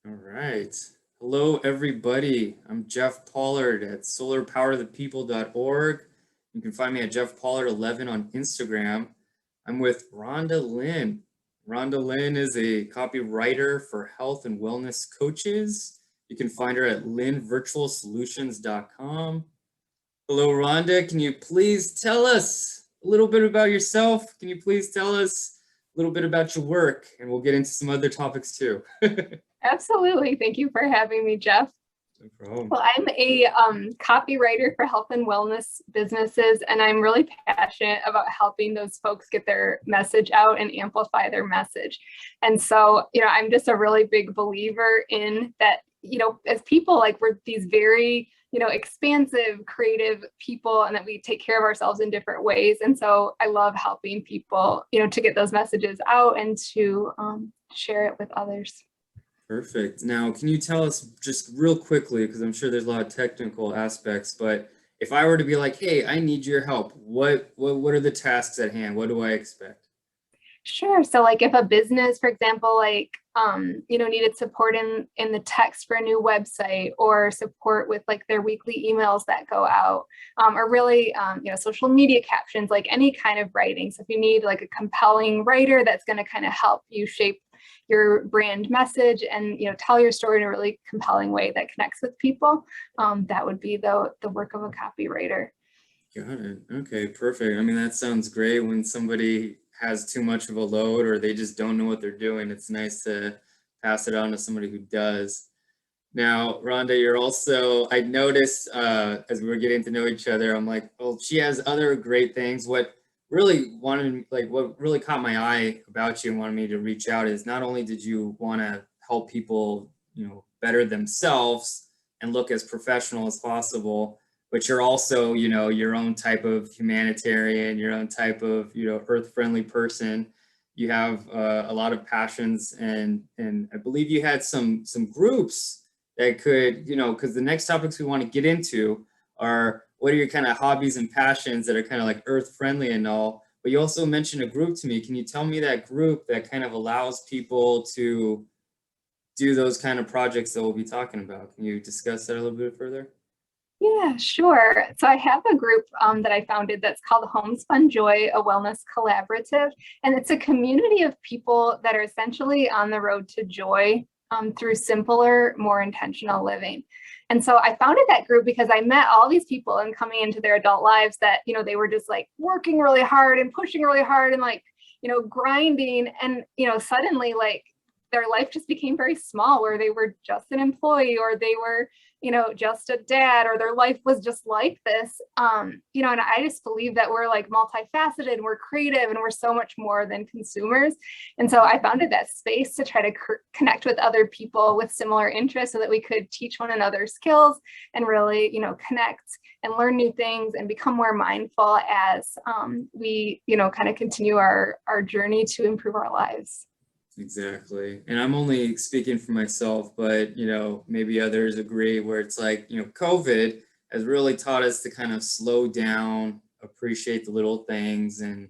All right. Hello, everybody. I'm Jeff Pollard at solarpowerthepeople.org. You can find me at Jeff Pollard11 on Instagram. I'm with Rhonda Linn. Rhonda Linn is a copywriter for health and wellness coaches. You can find her at linnvirtualsolutions.com. Hello, Rhonda. Can you please tell us a little bit about yourself? Can you please tell us a little bit about your work? And we'll get into some other topics too. Absolutely. Thank you for having me, Jeff. No problem. Well, I'm a copywriter for health and wellness businesses, and I'm really passionate about helping those folks get their message out and amplify their message. And so, I'm just a really big believer in that, as people, like we're these very, expansive, creative people, and that we take care of ourselves in different ways. And so I love helping people, to get those messages out and to share it with others. Perfect. Now, can you tell us just real quickly, because I'm sure there's a lot of technical aspects, but if I were to be like, hey, I need your help, what are the tasks at hand? What do I expect? Sure. So like if a business, for example, needed support in the text for a new website, or support with like their weekly emails that go out, or really, social media captions, like any kind of writing. So if you need like a compelling writer that's going to kind of help you shape your brand message and, tell your story in a really compelling way that connects with people, that would be the work of a copywriter. Got it. Okay, perfect. I mean, that sounds great when somebody has too much of a load or they just don't know what they're doing. It's nice to pass it on to somebody who does. Now, Rhonda, you're also, I noticed as we were getting to know each other, I'm like, well, she has other great things. What really caught my eye about you and wanted me to reach out is not only did you want to help people, better themselves and look as professional as possible, but you're also, your own type of humanitarian, your own type of, earth-friendly person. You have a lot of passions, and I believe you had some groups that could, because the next topics we want to get into are what are your kind of hobbies and passions that are kind of like earth friendly and all. But you also mentioned a group to me. Can you tell me that group that kind of allows people to do those kind of projects that we'll be talking about? Can you discuss that a little bit further? Yeah, sure. So I have a group that I founded that's called Homespun Joy, a wellness collaborative. And it's a community of people that are essentially on the road to joy through simpler, more intentional living. And so I founded that group because I met all these people and coming into their adult lives that, they were just like working really hard and pushing really hard and like, grinding. And, suddenly like their life just became very small, where they were just an employee, or they were, just a dad, or their life was just like this. And I just believe that we're like multifaceted and we're creative and we're so much more than consumers. And so I founded that space to try to connect with other people with similar interests so that we could teach one another skills and really, connect and learn new things and become more mindful as we, kind of continue our journey to improve our lives. Exactly. And I'm only speaking for myself, but maybe others agree where it's like, COVID has really taught us to kind of slow down, appreciate the little things and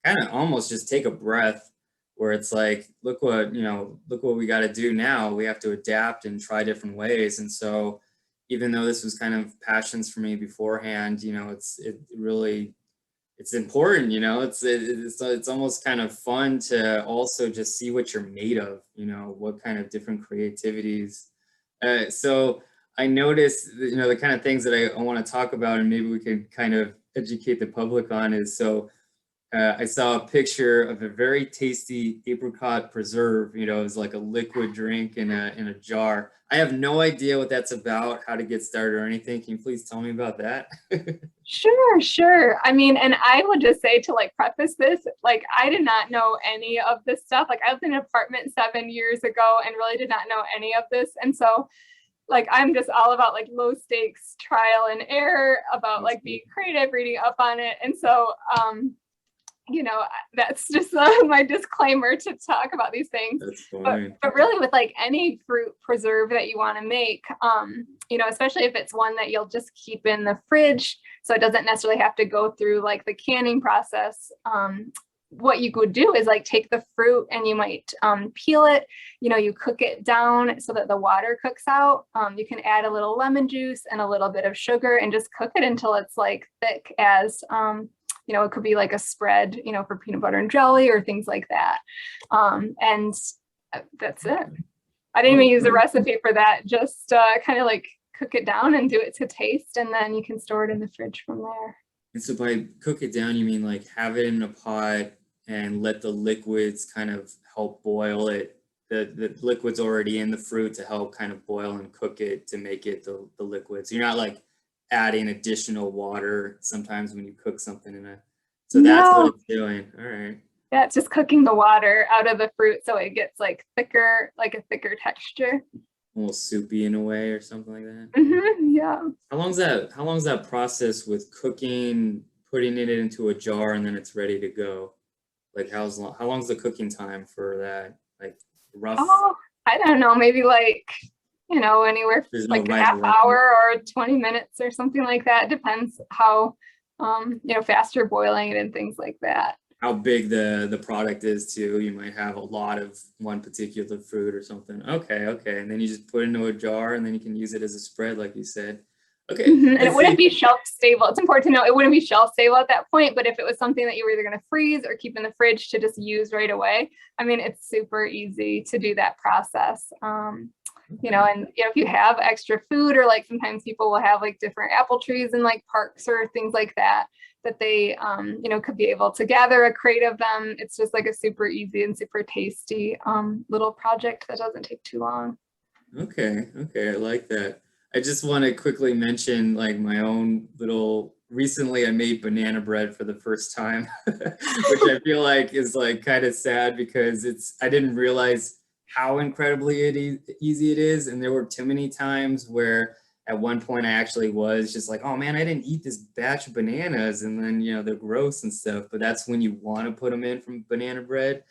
kind of almost just take a breath where it's like, look what we got to do now. We have to adapt and try different ways. And so even though this was kind of passions for me beforehand, it really it's important, it's almost kind of fun to also just see what you're made of, what kind of different creativities. So I noticed, the kind of things that I want to talk about, and maybe we could kind of educate the public on is so I saw a picture of a very tasty apricot preserve. It was like a liquid drink in a jar. I have no idea what that's about, how to get started or anything. Can you please tell me about that? Sure. I mean, and I would just say to like preface this, like I did not know any of this stuff. Like I was in an apartment 7 years ago and really did not know any of this. And so like I'm just all about like low stakes trial and error, about like being creative, reading up on it. And so that's just my disclaimer to talk about these things. That's fine. But really with like any fruit preserve that you want to make, especially if it's one that you'll just keep in the fridge, so it doesn't necessarily have to go through like the canning process. what you could do is like take the fruit and you might peel it, you cook it down so that the water cooks out. You can add a little lemon juice and a little bit of sugar and just cook it until it's like thick as, it could be like a spread, for peanut butter and jelly or things like that. And that's it. I didn't even use a recipe for that, just kind of like cook it down and do it to taste, and then you can store it in the fridge from there. And so by cook it down, you mean like have it in a pot and let the liquids kind of help boil it, the liquids already in the fruit to help kind of boil and cook it to make it the liquid. So you're not like adding additional water sometimes when you cook something in a, so that's what it's doing. All right. Yeah, it's just cooking the water out of the fruit so it gets like thicker, like a thicker texture. Almost soupy in a way or something like that. Yeah. How long's that process with cooking, putting it into a jar, and then it's ready to go? Like how long's the cooking time for that? Like rough? Oh, I don't know, maybe like, anywhere from like a half hour or 20 minutes or something like that. Depends how, fast you're boiling it and things like that. How big the product is too. You might have a lot of one particular fruit or something. Okay. And then you just put it into a jar and then you can use it as a spread, like you said. Okay. And it wouldn't be shelf stable. It's important to know it wouldn't be shelf stable at that point, but if it was something that you were either going to freeze or keep in the fridge to just use right away, I mean, it's super easy to do that process. And if you have extra food, or like sometimes people will have like different apple trees in like parks or things like that they, could be able to gather a crate of them. It's just like a super easy and super tasty little project that doesn't take too long. Okay, I like that. I just want to quickly mention like my own little, recently I made banana bread for the first time, which I feel like is like kind of sad because I didn't realize how incredibly easy it is. And there were too many times where at one point I actually was just like, oh man, I didn't eat this batch of bananas, and then they're gross and stuff, but that's when you want to put them in from banana bread.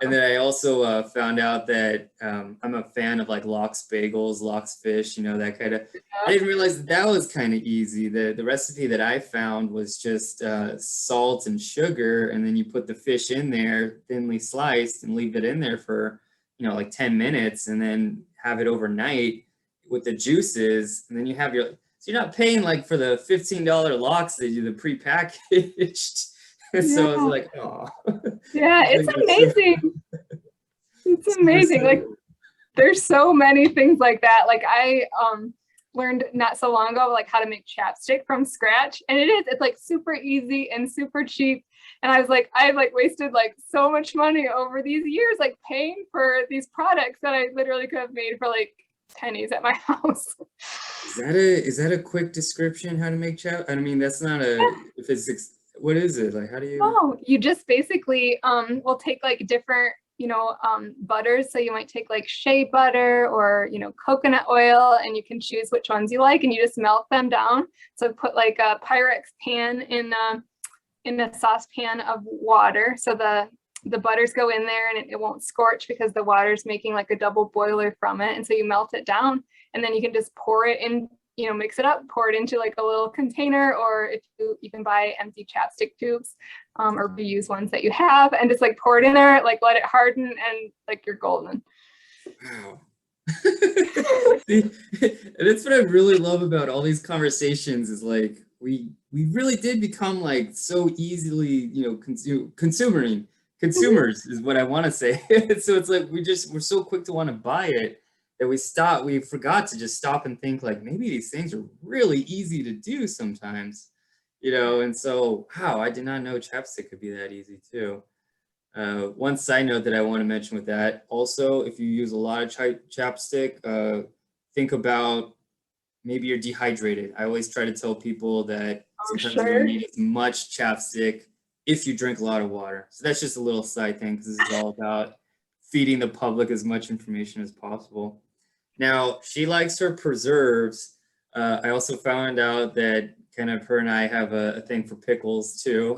And then I also found out that I'm a fan of like lox bagels, lox fish, that kind of, I didn't realize that was kind of easy. The recipe that I found was just salt and sugar, and then you put the fish in there thinly sliced and leave it in there for like 10 minutes, and then have it overnight with the juices, and then you have so you're not paying like for the $15 lox that you the prepackaged. So I was like, oh yeah, it's amazing. It's amazing. Like there's so many things like that. Like I learned not so long ago like how to make chapstick from scratch, and it's like super easy and super cheap. And I was like, I've like wasted like so much money over these years, like paying for these products that I literally could have made for like pennies at my house. Is that a quick description how to make chap? I mean, that's not if it's, what is it? Like, how do you? Oh, you just basically will take like different, butters. So you might take like shea butter or, coconut oil, and you can choose which ones you like, and you just melt them down. So put like a Pyrex pan in a saucepan of water. So the butters go in there, and it won't scorch because the water's making like a double boiler from it. And so you melt it down, and then you can just pour it in, mix it up, pour it into like a little container, or if you can buy empty chapstick tubes or reuse ones that you have, and just like pour it in there, like let it harden, and like you're golden. Wow. See, and that's what I really love about all these conversations is like we really did become like so easily, consumers is what I want to say. So it's like we're so quick to want to buy it that we forgot to just stop and think like maybe these things are really easy to do sometimes, and so wow, I did not know chapstick could be that easy too. One side note that I want to mention with that also, if you use a lot of chapstick, think about maybe you're dehydrated. I always try to tell people that sometimes you don't need as much chapstick if you drink a lot of water. So that's just a little side thing, because this is all about feeding the public as much information as possible. Now, she likes her preserves. I also found out that kind of her and I have a thing for pickles too.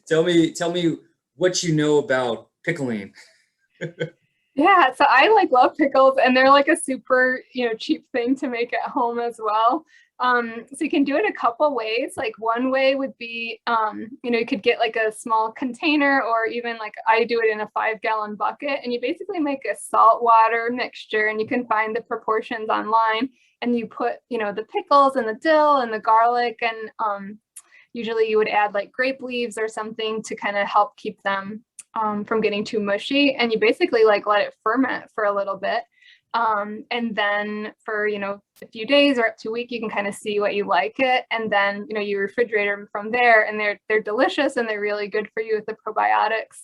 Tell me what you know about pickling. Yeah, so I like love pickles, and they're like a super, cheap thing to make at home as well. So you can do it a couple ways. Like one way would be, you could get like a small container, or even like I do it in a 5-gallon bucket, and you basically make a salt water mixture, and you can find the proportions online. And you put, the pickles and the dill and the garlic, and usually you would add like grape leaves or something to kind of help keep them from getting too mushy. And you basically like let it ferment for a little bit. And then for, a few days or up to a week, you can kind of see what you like it. And then, you refrigerate them from there, and they're delicious, and they're really good for you with the probiotics.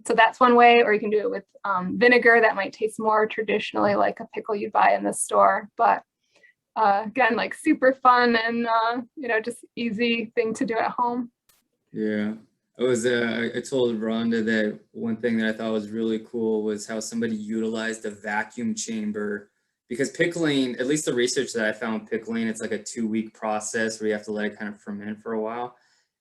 So that's one way, or you can do it with vinegar. That might taste more traditionally like a pickle you'd buy in the store. But again, like super fun and, just easy thing to do at home. Yeah. I told Rhonda that one thing that I thought was really cool was how somebody utilized a vacuum chamber, because pickling, at least the research that I found, pickling, it's like a 2-week process where you have to let it kind of ferment for a while.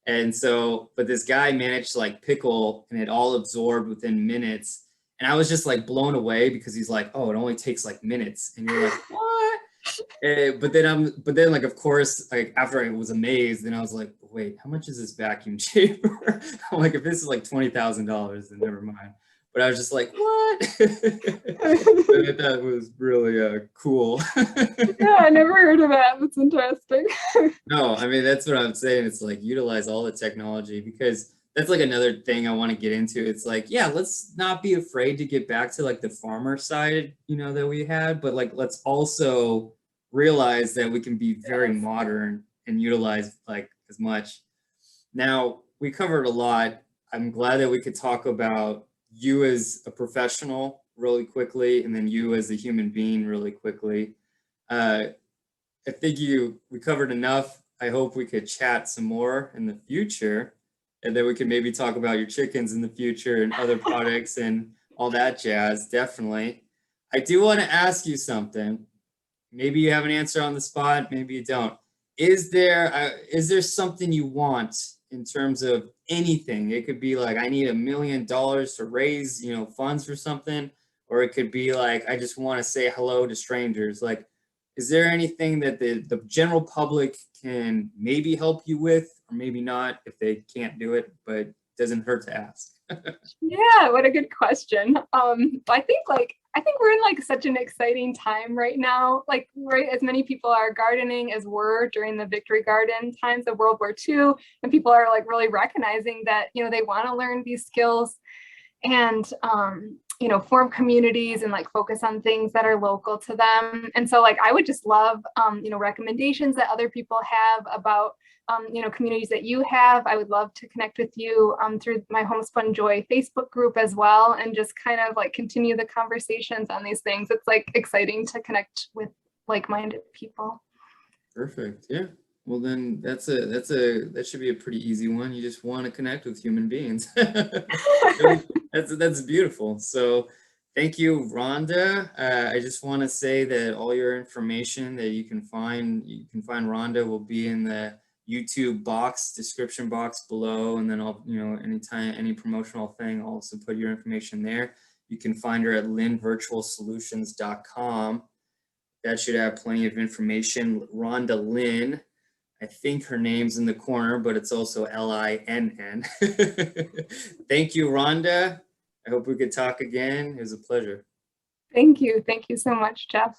And so, but this guy managed to like pickle and it all absorbed within minutes. And I was just like blown away, because he's like, oh, it only takes like minutes. And you're like, what? But then like, of course, like after I was amazed, then I was like, wait, how much is this vacuum chamber? I'm like, if this is like $20,000, then never mind. But I was just like, what? So that was really cool. Yeah, I never heard of that. That's interesting. No, I mean, that's what I'm saying. It's like utilize all the technology, because that's like another thing I want to get into. It's like, yeah, let's not be afraid to get back to like the farmer side, that we had, but like, let's also realize that we can be very Yes. modern and utilize like as much. Now, we covered a lot. I'm glad that we could talk about you as a professional really quickly, and then you as a human being really quickly. Uh, I think we covered enough. I hope we could chat some more in the future, and then we can maybe talk about your chickens in the future and other products and all that jazz. Definitely. I do want to ask you something. Maybe you have an answer on the spot, maybe you don't. Is there something you want in terms of anything? It could be like, I need $1 million to raise, funds for something, or it could be like, I just want to say hello to strangers. Like, is there anything that the general public can maybe help you with, or maybe not if they can't do it, but it doesn't hurt to ask? Yeah, what a good question. I think we're in like such an exciting time right now. Like, right, as many people are gardening as were during the Victory Garden times of World War II, and people are like really recognizing that, they want to learn these skills, and form communities and like focus on things that are local to them. And so like I would just love recommendations that other people have about communities that you have. I would love to connect with you through my Homespun Joy Facebook group as well, and just kind of like continue the conversations on these things. It's like exciting to connect with like-minded people. Perfect. Yeah. Well, then that should be a pretty easy one. You just want to connect with human beings. That's beautiful. So thank you, Rhonda. I just want to say that all your information that you can find Rhonda will be in the YouTube description box below. And then anytime, any promotional thing, I'll also put your information there. You can find her at linnvirtualsolutions.com. That should have plenty of information. Rhonda Linn. I think her name's in the corner, but it's also Linn. Thank you, Rhonda. I hope we could talk again. It was a pleasure. Thank you. Thank you so much, Jeff.